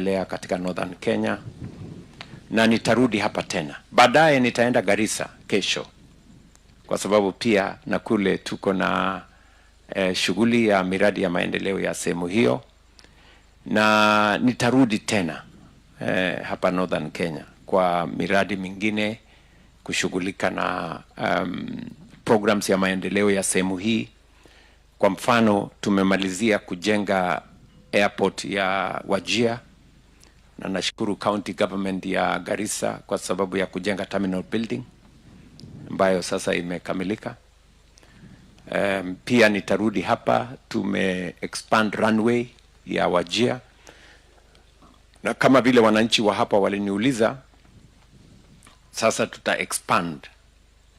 yanaendelea katika Northern Kenya, na nitarudi hapa tena. Baadaye nitaenda Garissa kesho, kwa sababu pia na kule tuko na shughuli ya miradi ya maendeleo ya sehemu hiyo, na nitarudi tena hapa Northern Kenya kwa miradi mingine, kushughulika na programs ya maendeleo ya sehemu hii. Kwa mfano, tumemalizia kujenga airport ya Wajir, na nashukuru county government ya Garissa kwa sababu ya kujenga terminal building ambayo sasa imekamilika. Pia nitarudi hapa, tume expand runway ya Wajir, na kama vile wananchi wa hapa waliniuliza, sasa tuta expand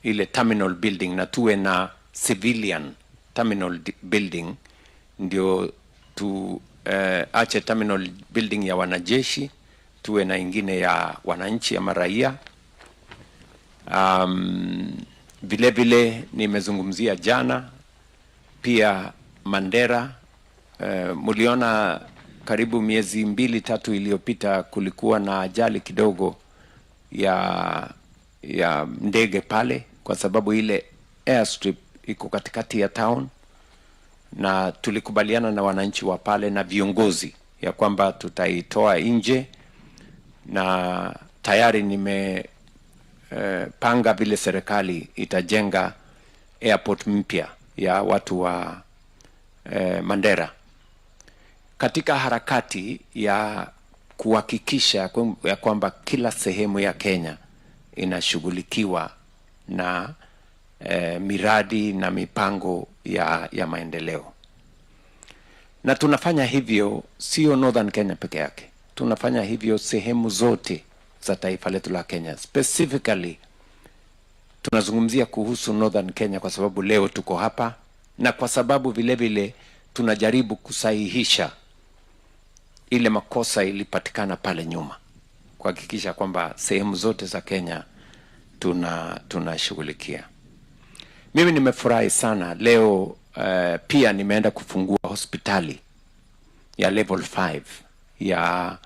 ile terminal building na tuwe na civilian terminal building, ndio tu ache terminal building ya wanajeshi, tuwe na ingine ya wananchi ya maraia. Vile vile nimezungumzia jana pia Mandera. Muliona karibu miezi 2-3 iliyopita kulikuwa na ajali kidogo ya ndege pale, kwa sababu ile airstrip iko katikati ya town, na tulikubaliana na wananchi wa pale na viongozi ya kwamba tutaitoa nje, na tayari panga vile serikali itajenga airport mpya ya watu wa Mandera, katika harakati ya kuhakikisha ya kwamba kila sehemu ya Kenya inashughulikiwa na miradi na mipango ya maendeleo. Na tunafanya hivyo sio Northern Kenya peke yake, tunafanya hivyo sehemu zote za taifa letu la Kenya. Specifically tunazungumzia kuhusu Northern Kenya kwa sababu leo tuko hapa, na kwa sababu vile vile tunajaribu kusahihisha ile makosa ilipatikana pale nyuma, kuhakikisha kwamba sehemu zote za Kenya tunashughulikia. Mimi nimefurahi sana leo, pia nimeenda kufungua hospitali ya level 5 ya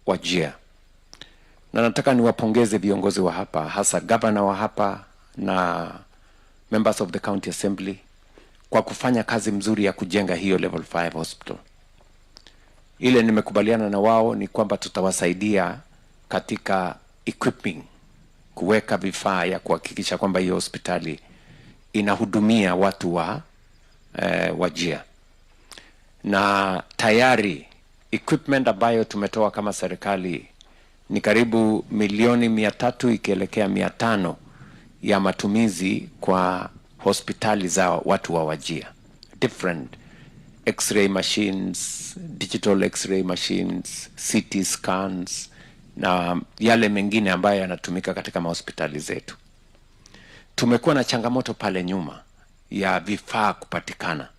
Wajir, na nataka niwapongeze viongozi wa hapa, hasa governor wa hapa na members of the county assembly kwa kufanya kazi mzuri ya kujenga hiyo level 5 hospital. Ile nimekubaliana na wao ni kwamba tutawasaidia katika equipping, kuweka vifaa ya kuhakikisha kwamba hiyo hospitali inahudumia watu wa Wajir. Na tayari equipment ambayo tumetoa kama serikali ni karibu milioni 300 ikielekea 500 ya matumizi kwa hospitali za watu wa Wajir. Different x-ray machines, digital x-ray machines, CT scans na yale mengine ambayo yanatumika katika mahospitali zetu. Tumekuwa na changamoto pale nyuma ya vifaa kupatikana,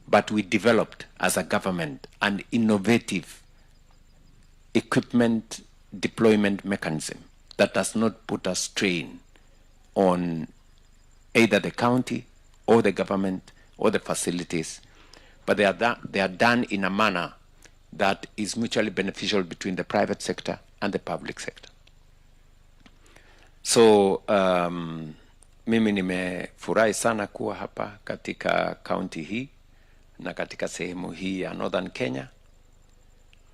but we developed as a government an innovative equipment deployment mechanism that does not put a strain on either the county or the government or the facilities, but they are done in a manner that is mutually beneficial between the private sector and the public sector. So mimi nimefurahi sana kuwa hapa katika county hii na katika sehemu hii ya Northern Kenya,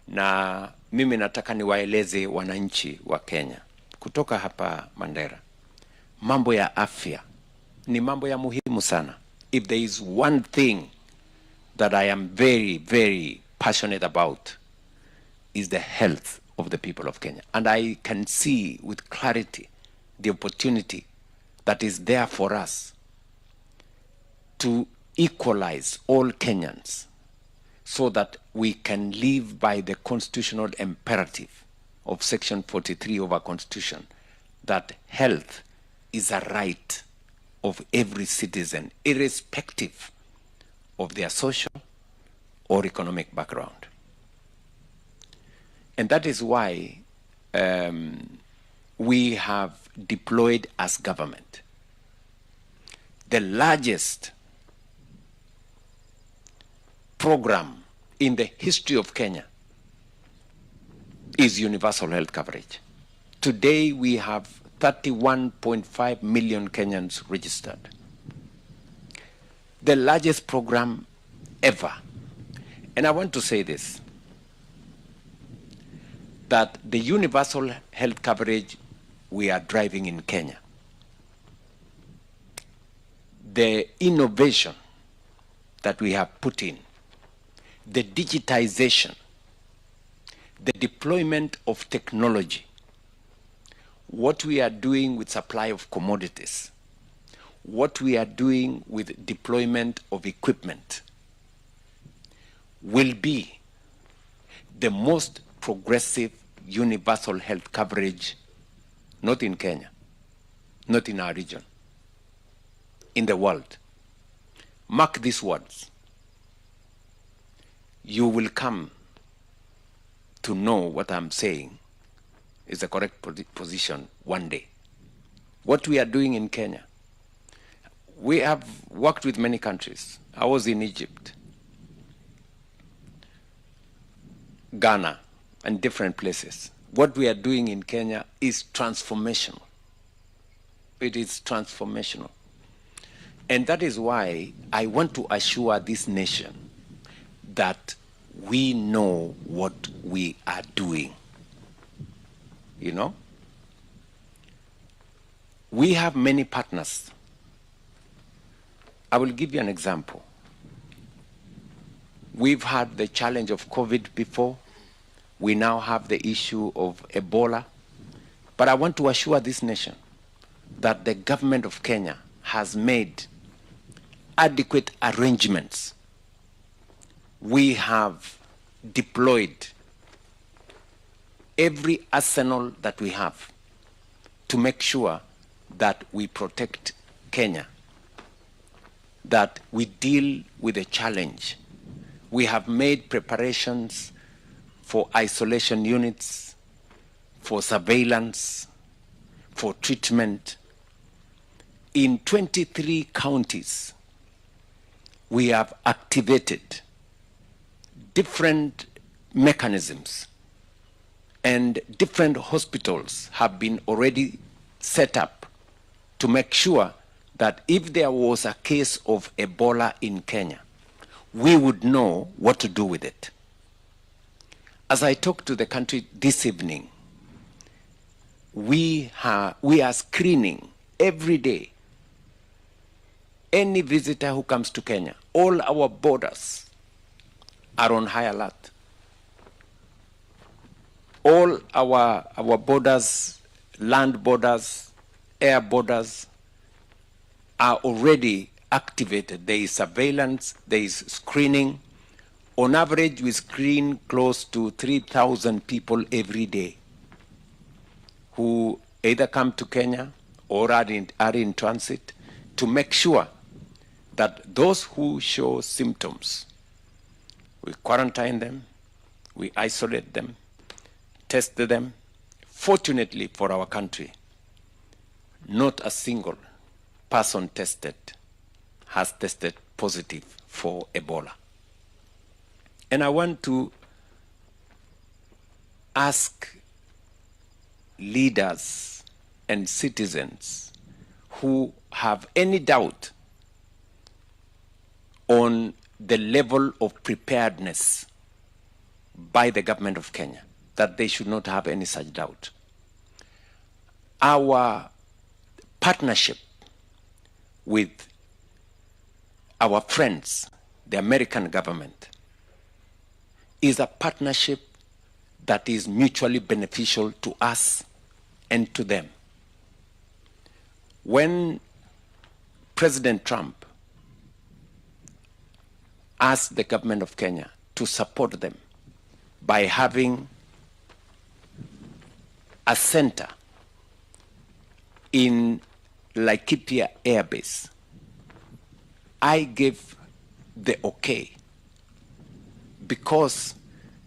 na mimi nataka niwaeleze wananchi wa Kenya kutoka hapa Mandera, mambo ya afya ni mambo ya muhimu sana. If there is one thing that I am very, very passionate about, is the health of the people of Kenya. And I can see with clarity the opportunity that is there for us to equalize all Kenyans so that we can live by the constitutional imperative of Section 43 of our Constitution, that health is a right of every citizen, irrespective of their social or economic background. And that is why we have deployed as government the largest program in the history of Kenya is universal health coverage. Today we have 31.5 million Kenyans registered. The largest program ever. And I want to say this, that the universal health coverage we are driving in Kenya, the innovation that we have put in, the digitization, the deployment of technology, what we are doing with supply of commodities, what we are doing with deployment of equipment will be the most progressive universal health coverage, not in Kenya, not in our region, in the world. Mark these words. You will come to know what I'm saying is the correct position one day. What we are doing in Kenya, we have worked with many countries. I was in Egypt, Ghana, and different places. What we are doing in Kenya is transformational. It is transformational. And that is why I want to assure this nation that we know what we are doing. You know? We have many partners. I will give you an example. We've had the challenge of COVID before. We now have the issue of Ebola. But I want to assure this nation that the government of Kenya has made adequate arrangements. We have deployed every arsenal that we have to make sure that we protect Kenya, that we deal with the challenge. We have made preparations for isolation units, for surveillance, for treatment. In 23 counties, we have activated different mechanisms, and different hospitals have been already set up to make sure that if there was a case of Ebola in Kenya, we would know what to do with it. As I talk to the country this evening, we are screening every day any visitor who comes to Kenya. All our borders are on high alert. All our borders, land borders, air borders are already activated. There is surveillance, there is screening. On average, we screen close to 3,000 people every day who either come to Kenya or are in transit, to make sure that those who show symptoms, we quarantine them, we isolate them, test them. Fortunately for our country, not a single person tested has tested positive for Ebola. And I want to ask leaders and citizens who have any doubt on the level of preparedness by the government of Kenya, that they should not have any such doubt. Our partnership with our friends, the American government, is a partnership that is mutually beneficial to us and to them. When President Trump asked the government of Kenya to support them by having a center in Laikipia Air Base, I gave the okay, because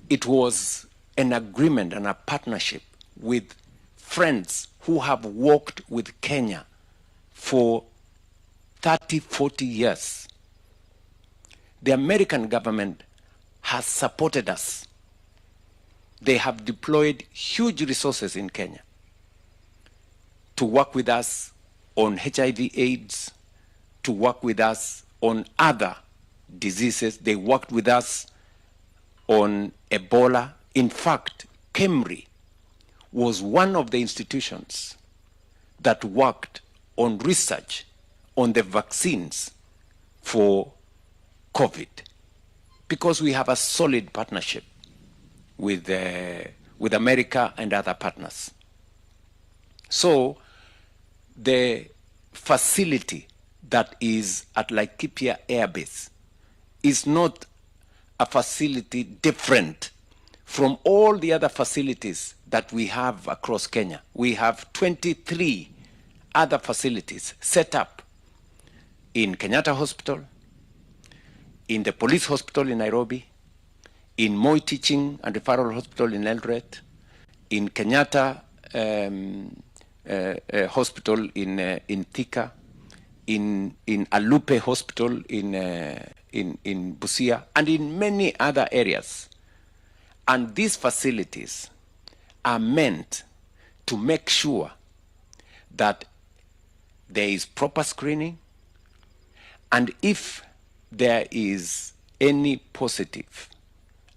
it was an agreement and a partnership with friends who have worked with Kenya for 30, 40 years. The American government has supported us They have deployed huge resources in Kenya to work with us on HIV/AIDS, to work with us on other diseases. They worked with us on Ebola. In fact, KEMRI was one of the institutions that worked on research on the vaccines for COVID, because we have a solid partnership with America and other partners. So the facility that is at Laikipia Air Base is not a facility different from all the other facilities that we have across Kenya. We have 23 other facilities set up in Kenyatta Hospital, in the police hospital in Nairobi, in Moi Teaching and Referral Hospital in Eldoret, in Kenyatta Hospital in Thika, in Alupe Hospital in Busia, and in many other areas. And these facilities are meant to make sure that there is proper screening, and if there is any positive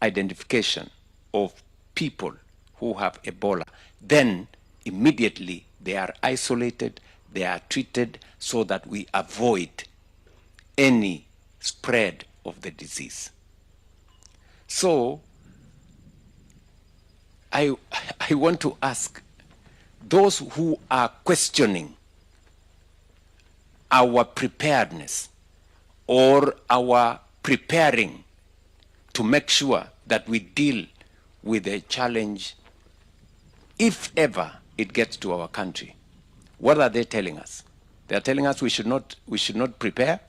identification of people who have Ebola, then immediately they are isolated, they are treated so that we avoid any spread of the disease. So I want to ask those who are questioning our preparedness or our preparing to make sure that we deal with a challenge, if ever it gets to our country. What are they telling us? They are telling us we should not prepare.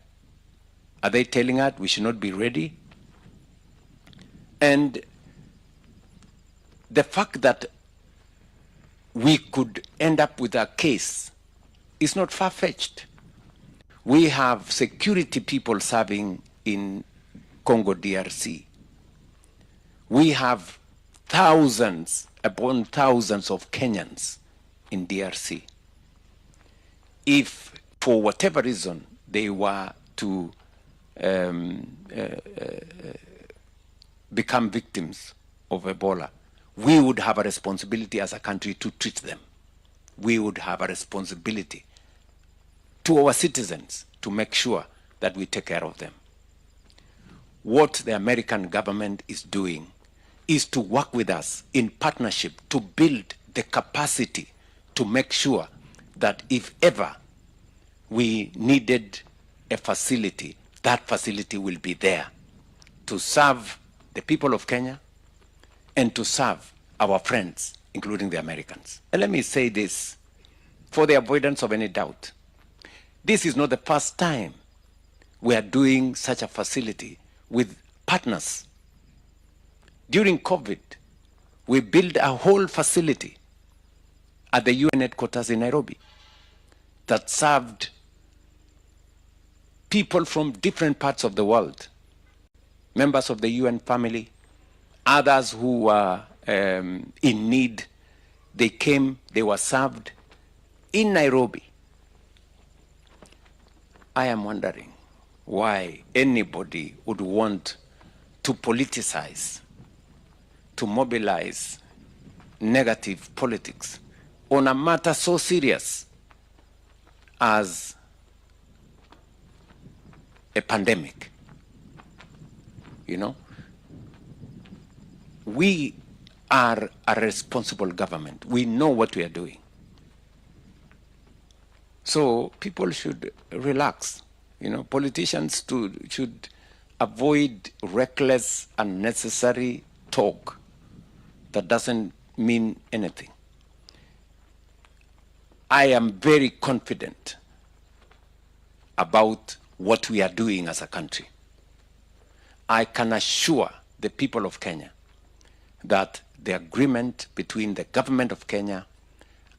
Are they telling us we should not be ready? And the fact that we could end up with a case is not far-fetched. We have security people serving in Congo DRC. We have thousands upon thousands of Kenyans in DRC. If, for whatever reason, they were to become victims of Ebola, we would have a responsibility as a country to treat them. We would have a responsibility to our citizens to make sure that we take care of them. What the American government is doing is to work with us in partnership to build the capacity to make sure that if ever we needed a facility, that facility will be there to serve the people of Kenya and to serve our friends, including the Americans. And let me say this, for the avoidance of any doubt. This is not the first time we are doing such a facility with partners. During COVID, we built a whole facility at the UN headquarters in Nairobi that served people from different parts of the world, members of the UN family, others who were in need. They came, they were served in Nairobi. I am wondering why anybody would want to politicize, to mobilize negative politics on a matter so serious as a pandemic. You know, we are a responsible government. We know what we are doing. So people should relax. You know, politicians should avoid reckless, unnecessary talk that doesn't mean anything. I am very confident about what we are doing as a country. I can assure the people of Kenya that the agreement between the government of Kenya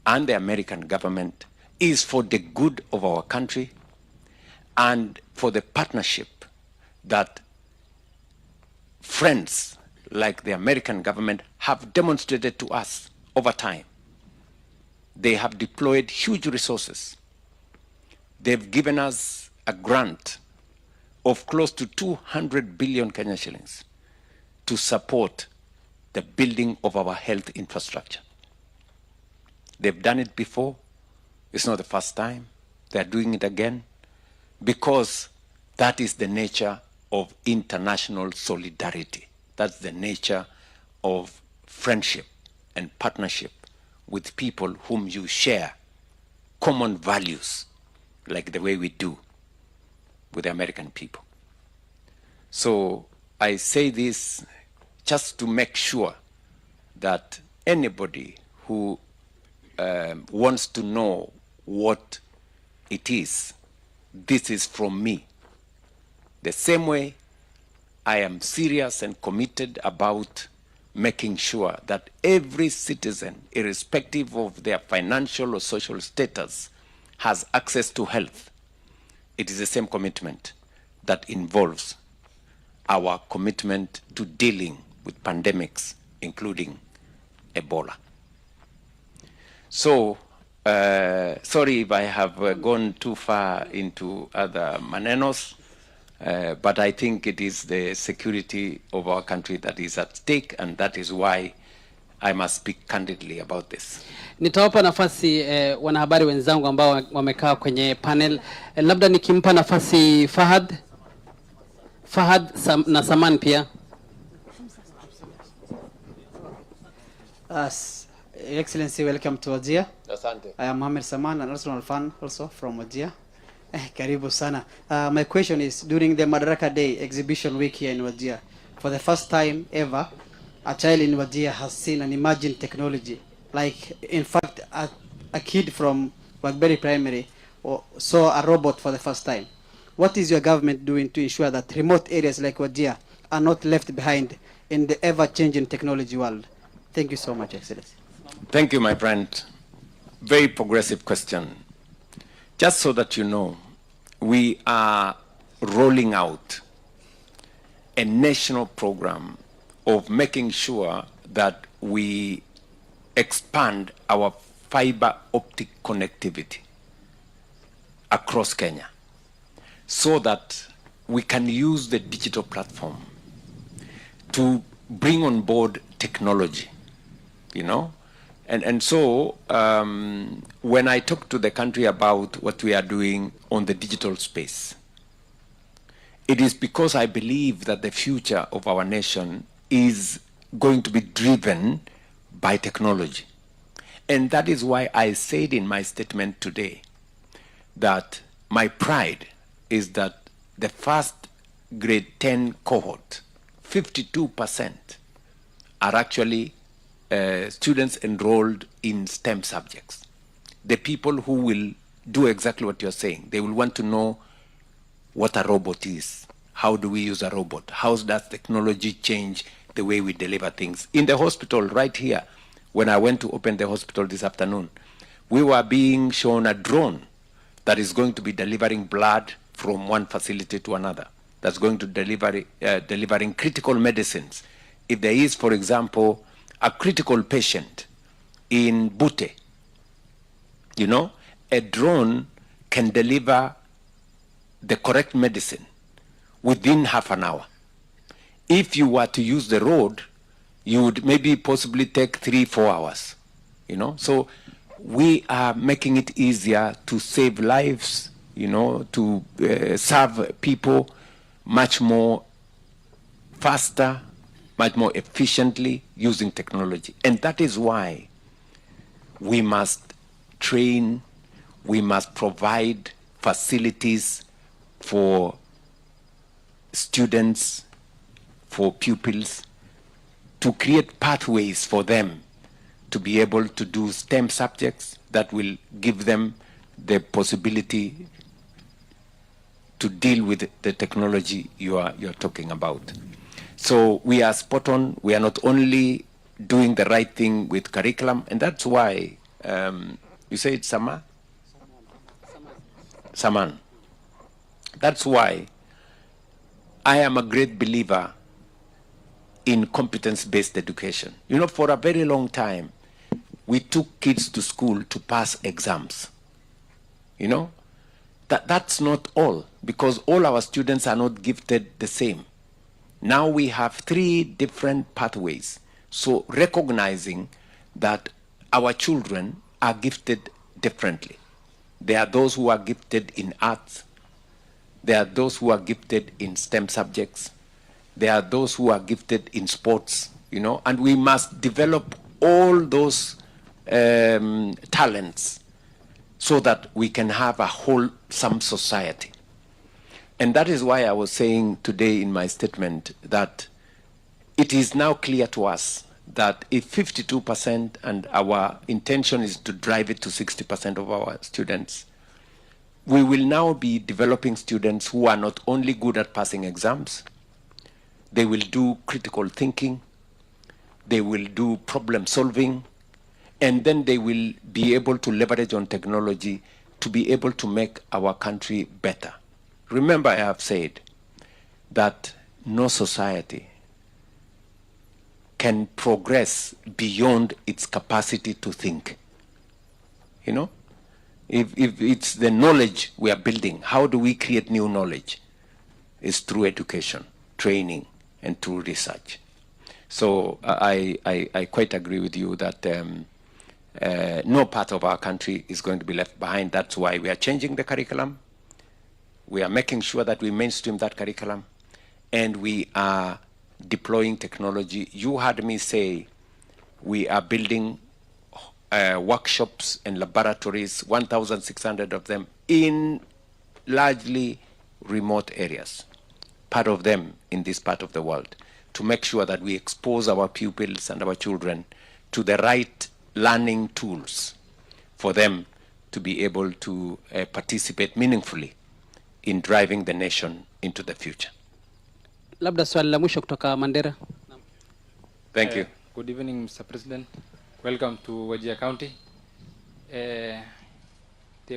and the American government is for the good of our country and for the partnership that friends like the American government have demonstrated to us over time. They have deployed huge resources. They've given us a grant of close to 200 billion Kenya shillings to support the building of our health infrastructure. They've done it before. It's not the first time. They're doing it again because that is the nature of international solidarity. That's the nature of friendship and partnership with people whom you share common values, like the way we do with the American people. So I say this just to make sure that anybody who wants to know what it is, this is from me. The same way I am serious and committed about making sure that every citizen, irrespective of their financial or social status, has access to health. It is the same commitment that involves our commitment to dealing with pandemics, including Ebola. So, sorry if I have gone too far into other manenos, but I think it is the security of our country that is at stake, and that is why I must speak candidly about this. Nitawapa nafasi wanahabari wenzangu ambao wamekaa kwenye panel. Labda nikimpa nafasi Fahad na Saman pia. Excellency, welcome to Wajir. Asante. I am Mohamed Saman, an Arsenal fan also from Wajir. Karibu sana. My question is, during the Madaraka Day exhibition week here in Wajir, for the first time ever, a child in Wajir has seen an emerging technology. Like, in fact, a kid from Wagberi Primary saw a robot for the first time. What is your government doing to ensure that remote areas like Wajir are not left behind in the ever-changing technology world? Thank you so much, Excellency. Thank you, my friend. Very progressive question. Just so that you know, we are rolling out a national program of making sure that we expand our fiber optic connectivity across Kenya so that we can use the digital platform to bring on board technology, you know? And so when I talk to the country about what we are doing on the digital space, it is because I believe that the future of our nation is going to be driven by technology. And that is why I said in my statement today that my pride is that the first grade 10 cohort, 52% are actually students enrolled in STEM subjects. The people who will do exactly what you're saying, they will want to know what a robot is. How do we use a robot? How does technology change the way we deliver things? In the hospital right here, when I went to open the hospital this afternoon, we were being shown a drone that is going to be delivering blood from one facility to another. That's going to delivering critical medicines. If there is, for example, a critical patient in Bute, you know, a drone can deliver the correct medicine within half an hour. If you were to use the road, you would maybe possibly take 3-4 hours, you know. So we are making it easier to save lives, you know, to serve people much more faster, much more efficiently using technology. And that is why we must train, we must provide facilities for students, for pupils, to create pathways for them to be able to do STEM subjects that will give them the possibility to deal with the technology you're talking about. So we are spot on. We are not only doing the right thing with curriculum, and that's why, you say it's Saman? Saman. That's why I am a great believer in competence-based education. You know, for a very long time, we took kids to school to pass exams. You know, that's not all, because all our students are not gifted the same. Now we have 3 different pathways. So recognizing that our children are gifted differently. There are those who are gifted in arts. There are those who are gifted in STEM subjects. There are those who are gifted in sports, you know, and we must develop all those talents so that we can have a wholesome society. And that is why I was saying today in my statement that it is now clear to us that if 52%, and our intention is to drive it to 60% of our students, we will now be developing students who are not only good at passing exams, they will do critical thinking, they will do problem solving, and then they will be able to leverage on technology to be able to make our country better. Remember, I have said that no society can progress beyond its capacity to think. You know, if it's the knowledge we are building, how do we create new knowledge? It's through education, training, and through research. So I quite agree with you that no part of our country is going to be left behind. That's why we are changing the curriculum. We are making sure that we mainstream that curriculum, and we are deploying technology. You heard me say we are building workshops and laboratories, 1,600 of them, in largely remote areas, part of them in this part of the world, to make sure that we expose our pupils and our children to the right learning tools for them to be able to participate meaningfully in driving the nation into the future. Labda swali la mwisho kutoka Mandera. Thank you. Good evening, Mr. President. Welcome to Wajir County. There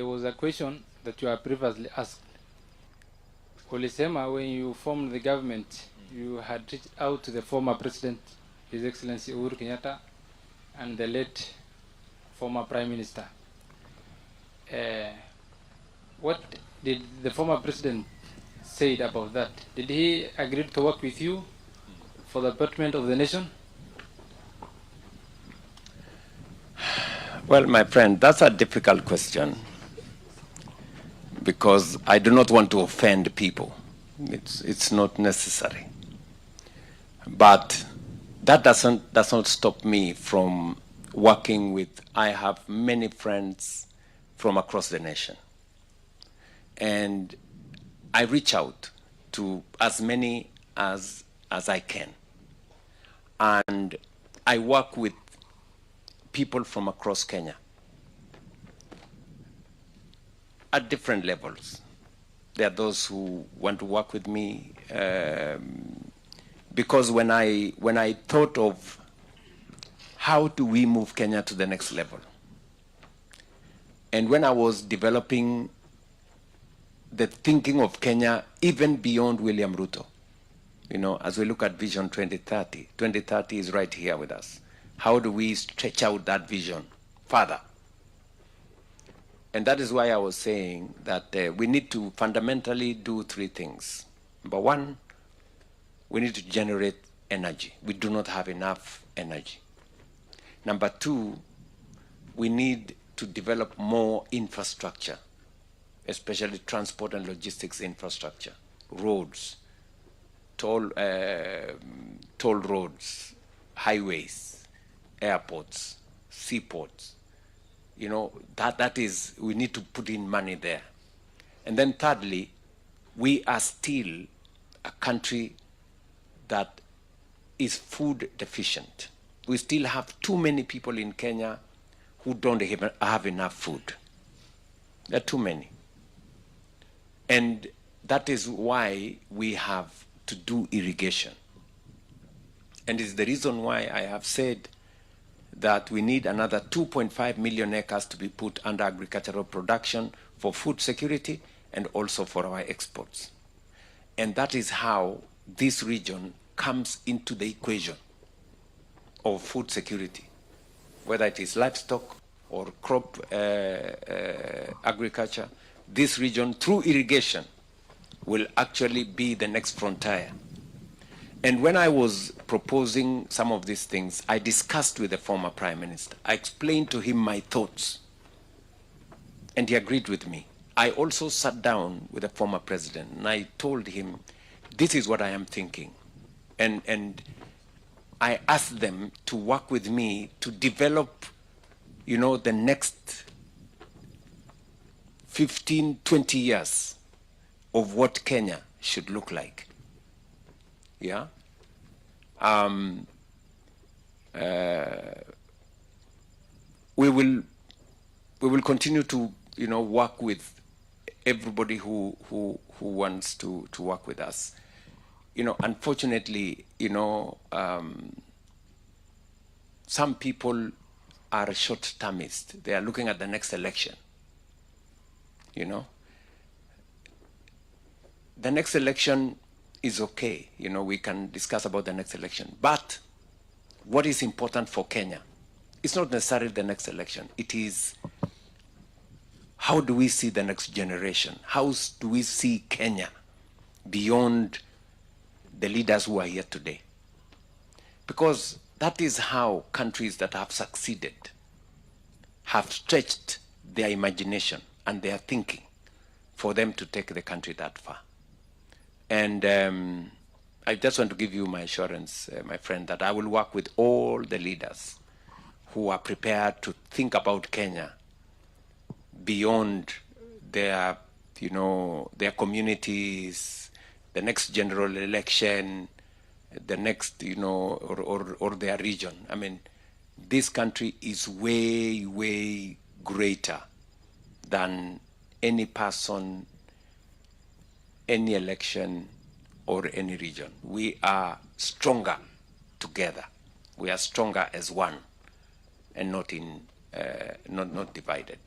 was a question that you have previously asked. Olisema, when you formed the government, you had reached out to the former president, His Excellency Uhuru Kenyatta, and the late former Prime Minister. What did the former president say about that? Did he agree to work with you for the betterment of the nation? Well, my friend, that's a difficult question, because I do not want to offend people. It's not necessary. But that does not stop me from working with, I have many friends from across the nation. And I reach out to as many as I can. And I work with people from across Kenya at different levels. There are those who want to work with me because when I thought of how do we move Kenya to the next level, and when I was developing the thinking of Kenya even beyond William Ruto, you know, as we look at Vision 2030, 2030 is right here with us. How do we stretch out that vision further? And that is why I was saying that we need to fundamentally do 3 things. Number 1, we need to generate energy. We do not have enough energy. Number 2, we need to develop more infrastructure, especially transport and logistics infrastructure, roads, toll roads, highways, airports, seaports. You know, that is, we need to put in money there. And then thirdly, we are still a country that is food deficient. We still have too many people in Kenya who don't even have enough food. There are too many. And that is why we have to do irrigation. And it's the reason why I have said that we need another 2.5 million acres to be put under agricultural production for food security and also for our exports. And that is how this region comes into the equation of food security, whether it is livestock or crop agriculture, this region, through irrigation, will actually be the next frontier. And when I was proposing some of these things, I discussed with the former Prime Minister. I explained to him my thoughts, and he agreed with me. I also sat down with the former president, and I told him, this is what I am thinking. And I asked them to work with me to develop, the next 15, 20 years of what Kenya should look like. Yeah. We will continue to work with everybody who wants to work with us. Unfortunately, some people are short-termist. They are looking at the next election. The next election is okay. We can discuss about the next election. But what is important for Kenya, it's not necessarily the next election. It is, how do we see the next generation? How do we see Kenya beyond the leaders who are here today? Because that is how countries that have succeeded have stretched their imagination and their thinking for them to take the country that far. And I just want to give you my assurance, my friend, that I will work with all the leaders who are prepared to think about Kenya beyond their, their communities, the next general election, the next, or their region. I mean, this country is way, way greater than any person, any election, or any region. We are stronger together. We are stronger as one, and not not divided.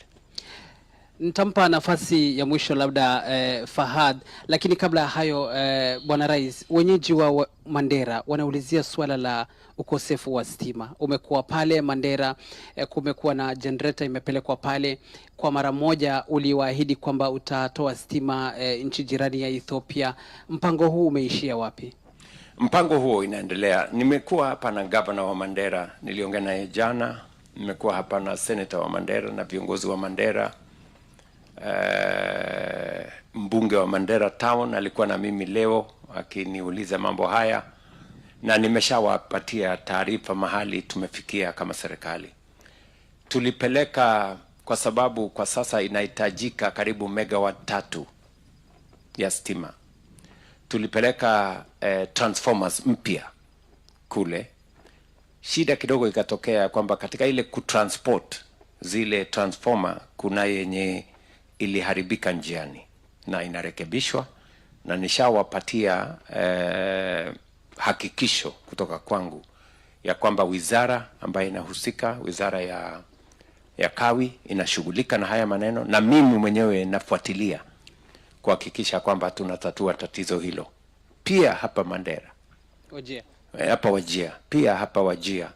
Nitampa nafasi ya mwisho labda Fahad, lakini kabla hayo Bwana Rais, wenyeji wa Mandera wanaulizia swala la ukosefu wa stima. Umekuwa pale Mandera, kumekuwa na generator imepelekwa pale. Kwa mara moja uliwaahidi kwamba utatoa stima nchi jirani ya Ethiopia. Mpango huu umeishia wapi? Mpango huo inaendelea. Nimekuwa hapa na governor wa Mandera, niliongea naye jana. Nimekuwa hapa na senator wa Mandera na viongozi wa Mandera. Mbunge wa Mandera Town alikuwa na mimi leo akiniuliza mambo haya, na nimeshawapatia taarifa mahali tumefikia kama serikali. Tulipeleka, kwa sababu kwa sasa inahitajika karibu megawatt 3 ya stima. Tulipeleka transformers mpya kule. Shida kidogo ikatokea kwamba katika ile kutransport zile transformer kuna yenye iliharibika njiani na inarekebishwa, na nishawapatia hakikisho kutoka kwangu ya kwamba wizara ambayo inahusika, wizara ya kawi, inashughulika na haya maneno, na mimi mwenyewe nafuatilia kuhakikisha kwamba tunatatua tatizo hilo. Pia hapa Mandera, Wajia. Hapa Wajia, pia hapa Wajia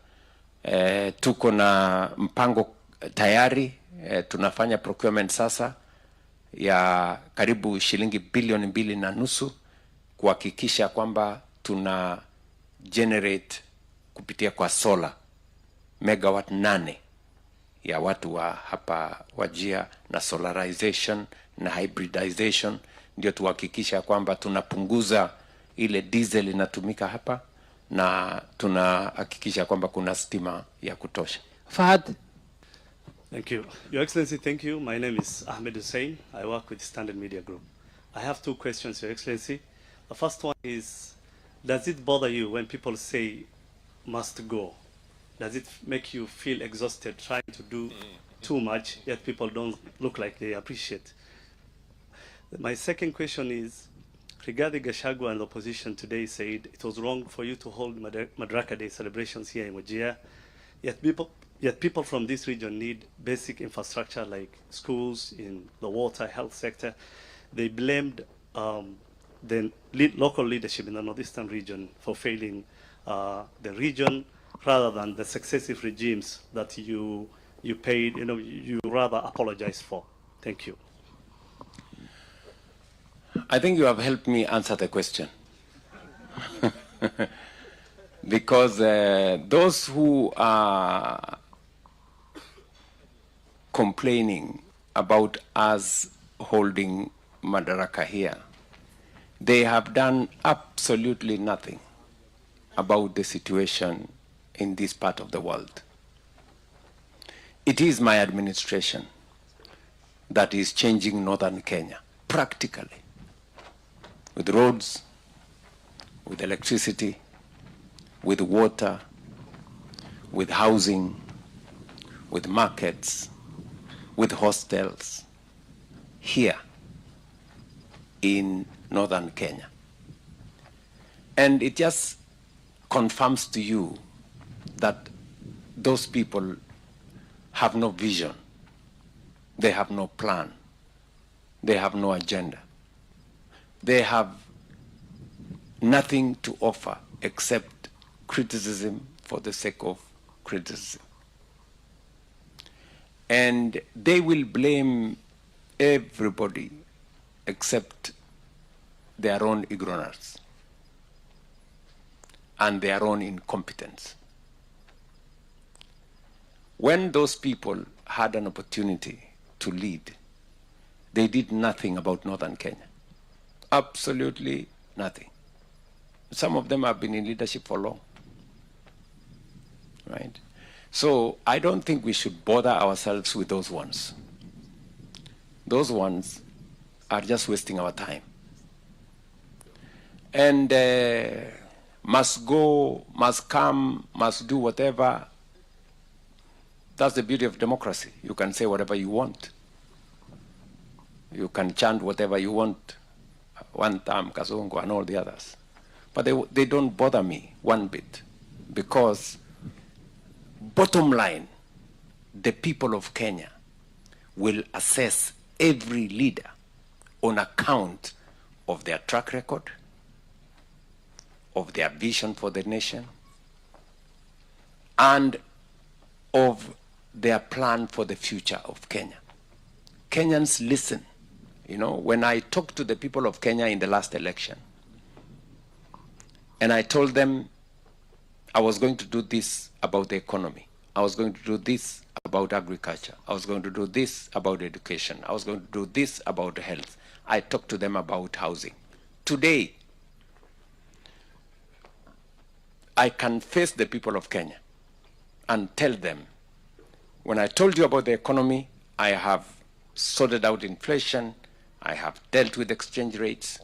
tuko na mpango tayari. Tunafanya procurement sasa ya karibu shilingi bilioni 2.5 kuhakikisha kwamba tuna generate kupitia kwa solar megawatt 8 ya watu wa hapa Wajia, na solarization na hybridization, ndio tuhakikisha kwamba tunapunguza ile diesel inatumika hapa, na tunahakikisha kwamba kuna stima ya kutosha. Fahad. Thank you. Your Excellency, thank you. My name is Ahmed Hussein. I work with Standard Media Group. I have 2 questions, Your Excellency. The first one is, does it bother you when people say must go? Does it make you feel exhausted trying to do too much, yet people don't look like they appreciate? My second question is, regarding Gachagua and the opposition today said it was wrong for you to hold Madaraka Day celebrations here in Wajir, yet people from this region need basic infrastructure like schools, in the water, health sector. They blamed the local leadership in the northeastern region for failing the region, rather than the successive regimes that you paid, you rather apologize for? Thank you. I think you have helped me answer the question. Because those who are complaining about us holding Madaraka here, they have done absolutely nothing about the situation in this part of the world. It is my administration that is changing northern Kenya, practically, with roads, with electricity, with water, with housing, with markets, with hostels, here in northern Kenya. And it just confirms to you that those people have no vision, they have no plan, they have no agenda. They have nothing to offer except criticism for the sake of criticism. And they will blame everybody except their own ignorance and their own incompetence. When those people had an opportunity to lead, they did nothing about northern Kenya. Absolutely nothing. Some of them have been in leadership for long, right? So I don't think we should bother ourselves with those ones. Those ones are just wasting our time. And must go, must come, must do whatever. That's the beauty of democracy. You can say whatever you want. You can chant whatever you want, one term, Kazungu, and all the others. But they don't bother me one bit, because bottom line, the people of Kenya will assess every leader on account of their track record, of their vision for the nation, and of their plan for the future of Kenya. Kenyans listen. You know, when I talked to the people of Kenya in the last election, and I told them I was going to do this about the economy, I was going to do this about agriculture, I was going to do this about education, I was going to do this about health, I talked to them about housing. Today, I can face the people of Kenya and tell them, when I told you about the economy, I have sorted out inflation, I have dealt with exchange rates,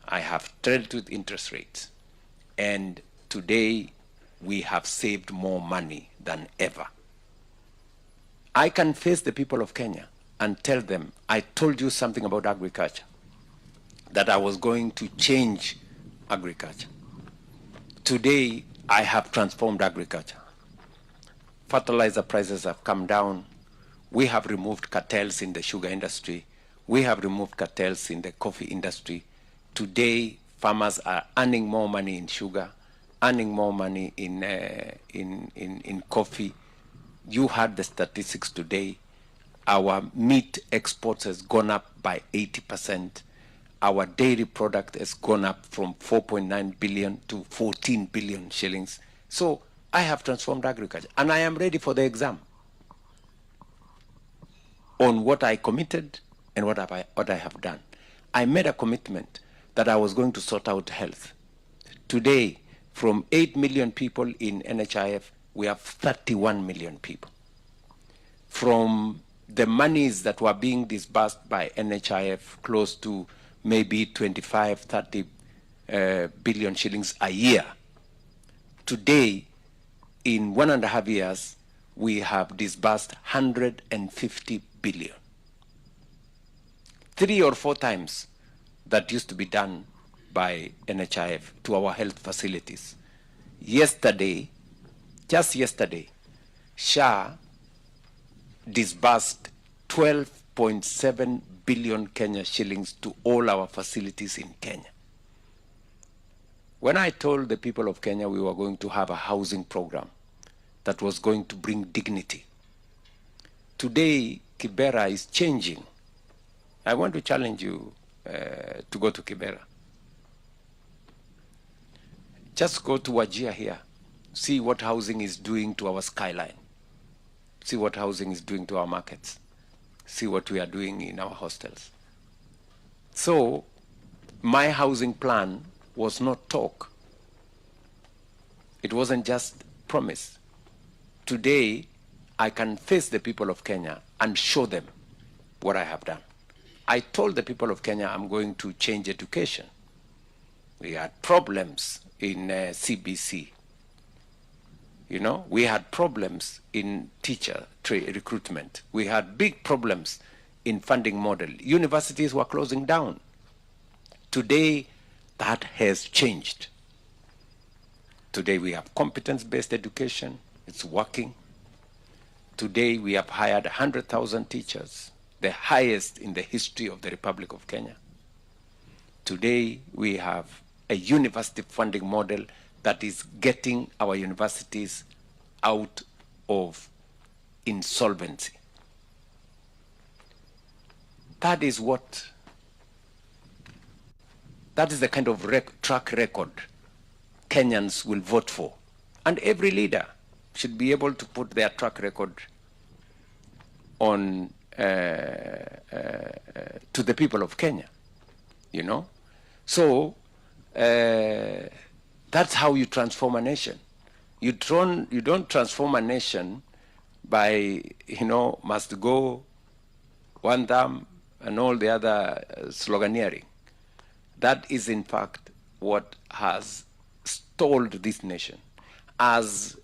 I have dealt with interest rates, and today we have saved more money than ever. I can face the people of Kenya and tell them, I told you something about agriculture, that I was going to change agriculture. Today, I have transformed agriculture. Fertilizer prices have come down. We have removed cartels in the sugar industry. We have removed cartels in the coffee industry. Today, farmers are earning more money in sugar, earning more money in coffee. You heard the statistics today. Our meat exports has gone up by 80%. Our dairy product has gone up from 4.9 billion to 14 billion shillings. So I have transformed agriculture, and I am ready for the exam on what I committed and what I have done. I made a commitment that I was going to sort out health. Today, from 8 million people in NHIF, we have 31 million people. From the monies that were being disbursed by NHIF, close to maybe 25, 30 billion shillings a year, today, in 1.5 years, we have disbursed 150 billion. 3 or 4 times that used to be done by NHIF to our health facilities. Yesterday, just yesterday, SHA disbursed 12.7 billion Kenya shillings to all our facilities in Kenya. When I told the people of Kenya we were going to have a housing program that was going to bring dignity, today Kibera is changing. I want to challenge you to go to Kibera. Just go to Wajir here. See what housing is doing to our skyline. See what housing is doing to our markets. See what we are doing in our hostels. So my housing plan was not talk. It wasn't just promise. Today, I can face the people of Kenya and show them what I have done. I told the people of Kenya I'm going to change education. We had problems in CBC. You know, we had problems in teacher recruitment. We had big problems in funding model. Universities were closing down. Today, that has changed. Today we have competence-based education. It's working. Today we have hired 100,000 teachers, the highest in the history of the Republic of Kenya. Today we have a university funding model that is getting our universities out of insolvency. That is the kind of track record Kenyans will vote for. And every leader should be able to put their track record on to the people of Kenya, you know. So that's how you transform a nation. You don't transform a nation by, you know, must go, one thumb, and all the other sloganeering. That is, in fact, what has stalled this nation. As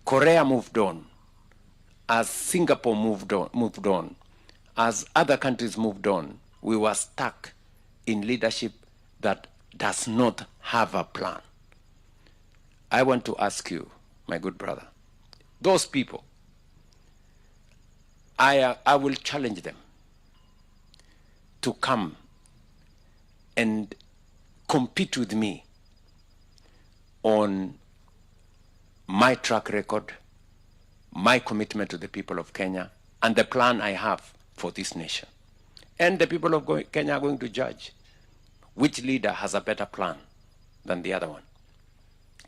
Korea moved on, as Singapore moved on, as other countries moved on, we were stuck in leadership that does not have a plan. I want to ask you, my good brother, those people, I will challenge them to come and compete with me on my track record, my commitment to the people of Kenya, and the plan I have for this nation. And the people of Kenya are going to judge which leader has a better plan than the other one.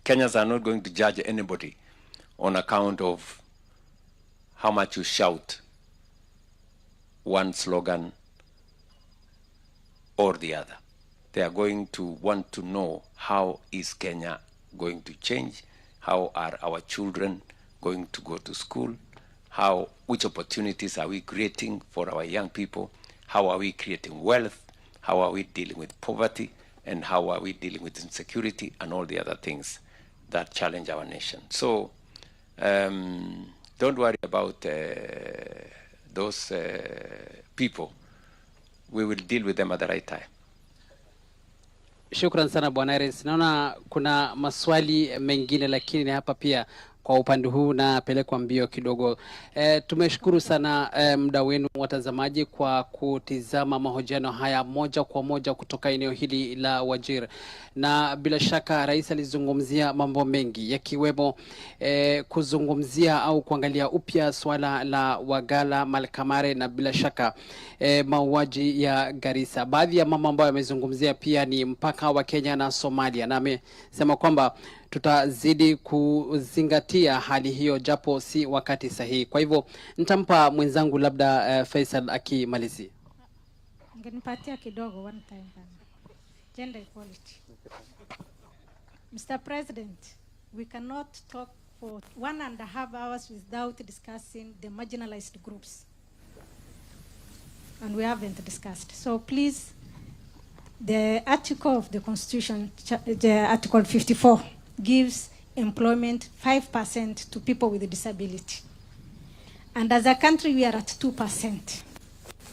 Kenyans are not going to judge anybody on account of how much you shout one slogan or the other. They are going to want to know, how is Kenya going to change? How are our children going to go to school? Which opportunities are we creating for our young people? How are we creating wealth? How are we dealing with poverty? And how are we dealing with insecurity and all the other things that challenge our nation? So don't worry about those people. We will deal with them at the right time. Shukran sana Bwana Irens. Naona kuna maswali mengine, lakini hapa pia kwa upande huu napelekwa mbio kidogo. Tumeshukuru sana muda wenu watazamaji kwa kutizama mahojiano haya moja kwa moja kutoka eneo hili la Wajir. Na bila shaka rais alizungumzia mambo mengi, yakiwemo kuzungumzia au kuangalia upya swala la Wagala, Malkamare na bila shaka mauaji ya Garissa. Baadhi ya mambo ambayo amezungumzia pia ni mpaka wa Kenya na Somalia, na amesema kwamba tutazidi kuzingatia hali hiyo japo si wakati sahihi. Kwa hivyo nitampa mwenzangu labda Faisal akimalizia. Ngenipatia kidogo one time bana. Gender equality. Mr. President, we cannot talk for 1.5 hours without discussing the marginalized groups. And we haven't discussed. So please, the article of the Constitution, the Article 54, gives employment 5% to people with a disability. And as a country, we are at 2%,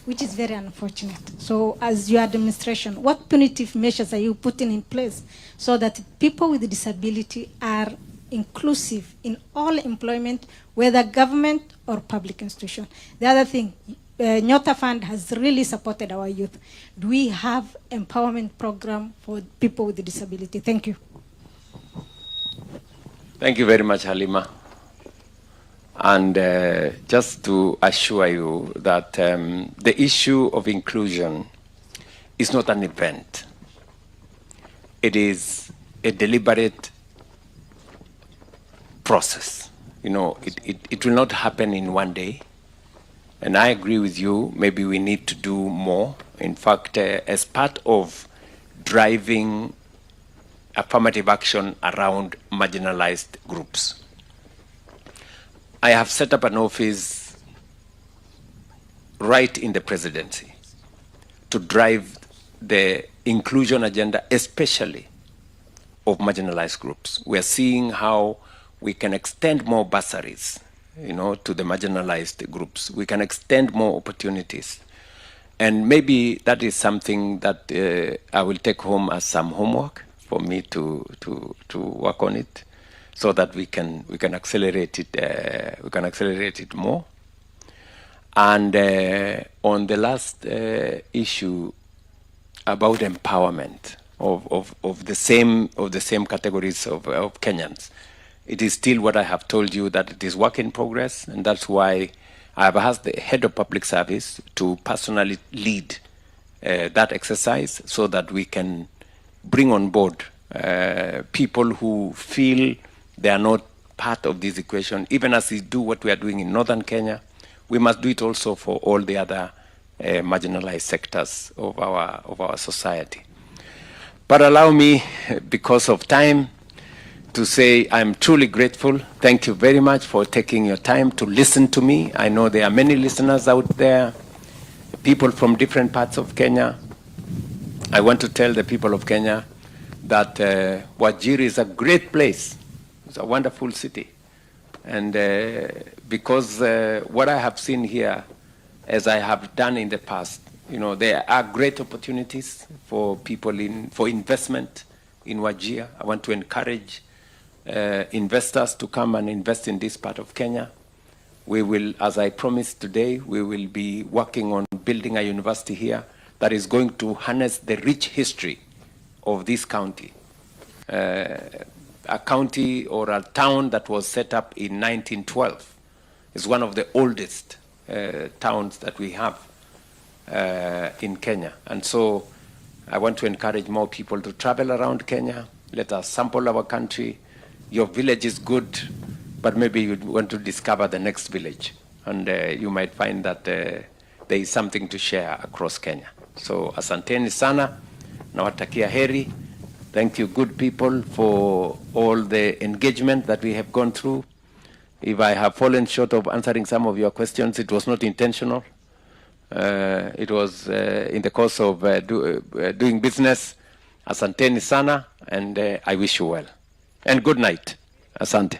which is very unfortunate. So as your administration, what punitive measures are you putting in place so that people with a disability are inclusive in all employment, whether government or public institution? The other thing, Nyota Fund has really supported our youth. Do we have empowerment program for people with disability? Thank you. Thank you very much, Halima. And just to assure you that the issue of inclusion is not an event. It is a deliberate process. You know, it will not happen in one day. And I agree with you, maybe we need to do more. In fact, as part of driving affirmative action around marginalized groups, I have set up an office right in the presidency to drive the inclusion agenda, especially of marginalized groups. We are seeing how we can extend more bursaries, you know, to the marginalized groups. We can extend more opportunities. And maybe that is something that I will take home as some homework for me to work on it, so that we can accelerate it. We can accelerate it more. And on the last issue about empowerment of the same categories of Kenyans, it is still what I have told you, that it is work in progress, and that's why I have asked the head of public service to personally lead that exercise, so that we can bring on board people who feel they are not part of this equation. Even as we do what we are doing in northern Kenya, we must do it also for all the other marginalized sectors of our society. But allow me, because of time, to say I'm truly grateful. Thank you very much for taking your time to listen to me. I know there are many listeners out there, people from different parts of Kenya. I want to tell the people of Kenya that Wajir is a great place. It's a wonderful city. And because what I have seen here, as I have done in the past, you know, there are great opportunities for people for investment in Wajir. I want to encourage investors to come and invest in this part of Kenya. We will, as I promised today, we will be working on building a university here that is going to harness the rich history of this county. A county or a town that was set up in 1912 is one of the oldest towns that we have in Kenya. And so I want to encourage more people to travel around Kenya. Let us sample our country. Your village is good, but maybe you want to discover the next village. And you might find that there is something to share across Kenya. So asanteni sana, nawatakia heri. Thank you, good people, for all the engagement that we have gone through. If I have fallen short of answering some of your questions, it was not intentional. It was in the course of doing business. Asanteni sana, and I wish you well. And good night. Asante.